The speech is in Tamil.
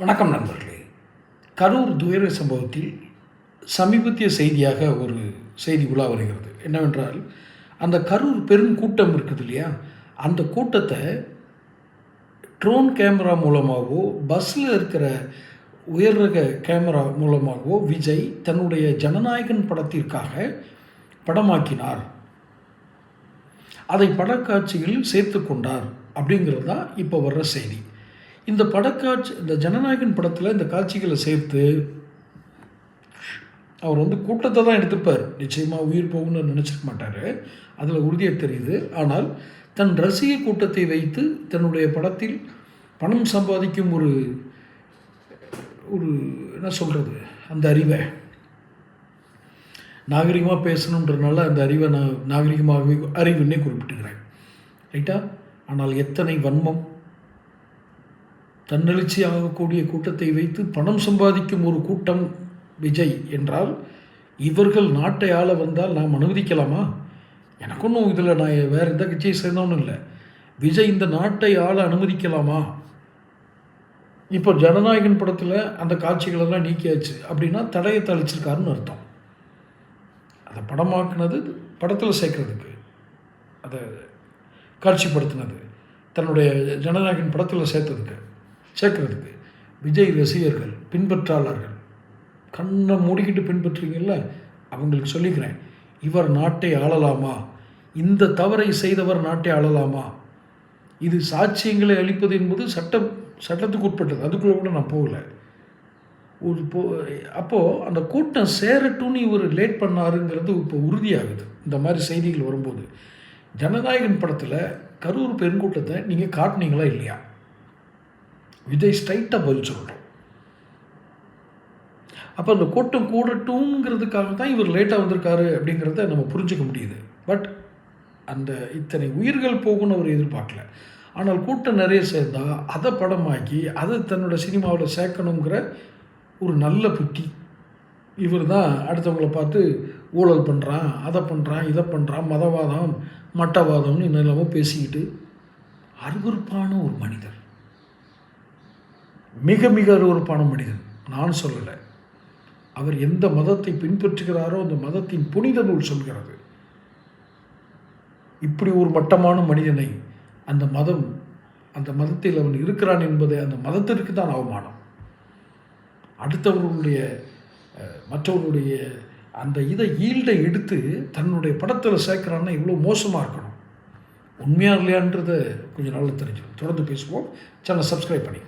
வணக்கம் நண்பர்களே. கரூர் துயர சம்பவத்தில் சமீபத்திய செய்தியாக ஒரு செய்தி உலா வருகிறது. என்னவென்றால், அந்த கரூர் பெருங்கூட்டம் இருக்குது இல்லையா, அந்த கூட்டத்தை ட்ரோன் கேமரா மூலமாகவோ பஸ்ஸில் இருக்கிற உயர் ரக கேமரா மூலமாகவோ விஜய் தன்னுடைய ஜனநாயகன் படத்திற்காக படமாக்கினார், அதை படக்காட்சிகளில் சேர்த்து கொண்டார் அப்படிங்கிறது தான் இப்போ வர்ற செய்தி. இந்த இந்த ஜனநாயகன் படத்தில் இந்த காட்சிகளை சேர்த்து அவர் கூட்டத்தை தான் எடுத்துப்பார். நிச்சயமாக உயிர் போகும்னு நினச்சிக்க மாட்டார், அதில் உறுதியாக தெரியுது. ஆனால் தன் ரசிக கூட்டத்தை வைத்து தன்னுடைய படத்தில் பணம் சம்பாதிக்கும் ஒரு என்ன சொல்கிறது, அந்த அறிவை நாகரிகமாக பேசணுன்றதுனால அந்த அறிவை நான் நாகரிகமாகவே அறிவுன்னே குறிப்பிட்டுக்கிறேன், ரைட்டா? ஆனால் எத்தனை வன்மம்! தன்னெழுச்சி ஆகக்கூடிய கூட்டத்தை வைத்து பணம் சம்பாதிக்கும் ஒரு கூட்டம் விஜய் என்றால், இவர்கள் நாட்டை ஆள வந்தால் நாம் அனுமதிக்கலாமா? எனக்கு ஒன்றும் இதில் நான் வேறு எந்த கட்சியை சேர்ந்தவனும் இல்லை. விஜய் இந்த நாட்டை ஆள அனுமதிக்கலாமா? இப்போ ஜனநாயகன் படத்தில் அந்த காட்சிகளெல்லாம் நீக்கியாச்சு அப்படின்னா தடையை தளிச்சிருக்காருன்னு அர்த்தம். அதை படமாக்குனது படத்தில் சேர்க்கறதுக்கு, அதை காட்சிப்படுத்தினது தன்னுடைய ஜனநாயகன் படத்தில் சேர்க்கறதுக்கு விஜய் ரசிகர்கள், பின்பற்றாளர்கள் கண்ணை மூடிக்கிட்டு பின்பற்றுறீங்கல்ல, அவங்களுக்கு சொல்லிக்கிறேன், இவர் நாட்டை ஆளலாமா? இந்த தவறை செய்தவர் நாட்டை ஆளலாமா? இது சாட்சியங்களை அளிப்பது என்பது சட்டத்துக்கு உட்பட்டது. அதுக்குள்ளே கூட நான் போகலை. அப்போது அந்த கூட்டம் சேரட்டும்னு இவர் லேட் பண்ணாருங்கிறது இப்போ உறுதியாகுது இந்த மாதிரி செய்திகள் வரும்போது. ஜனநாயகன் படத்தில் கரூர் பெருங்கூட்டத்தை நீங்கள் காட்டினீங்களா இல்லையா? விஜய் ஸ்ட்ரைட்டாக பதில் சொல்கிறோம். அப்போ அந்த கூட்டம் கூடட்டும்ங்கிறதுக்காக தான் இவர் லேட்டாக வந்திருக்காரு அப்படிங்கிறத நம்ம புரிஞ்சுக்க முடியுது. பட் அந்த இத்தனை உயிர்கள் போகும்னு அவர் எதிர்பார்க்கல. ஆனால் கூட்டம் நிறைய சேர்ந்தால் அதை படமாக்கி அதை தன்னோட சினிமாவில் சேர்க்கணுங்கிற ஒரு நல்ல புத்தி. இவர் தான் அடுத்தவங்களை பார்த்து ஊழல் பண்ணுறான், அதை பண்ணுறான், இதை பண்ணுறான், மதவாதம் மட்டவாதம்னு என்னெல்லாமோ பேசிக்கிட்டு அருவருப்பான ஒரு மனிதர், மிக மிக அருவருப்பான மனிதன். நான் சொல்லலை, அவர் எந்த மதத்தை பின்பற்றுகிறாரோ அந்த மதத்தின் புனித நூல் சொல்கிறது. இப்படி ஒரு மட்டமான மனிதனை அந்த மதத்தில் அவன் இருக்கிறான் என்பதை அந்த மதத்திற்கு தான் அவமானம். மற்றவர்களுடைய அந்த ஈல்டை எடுத்து தன்னுடைய படத்தில் சேர்க்குறான்னா இவ்வளோ மோசமாக இருக்கணும். உண்மையாக இல்லையான்றதை கொஞ்சம் நாளில் தெரிஞ்சுக்கணும். தொடர்ந்து பேசுவோம். சேனலை சப்ஸ்கிரைப் பண்ணி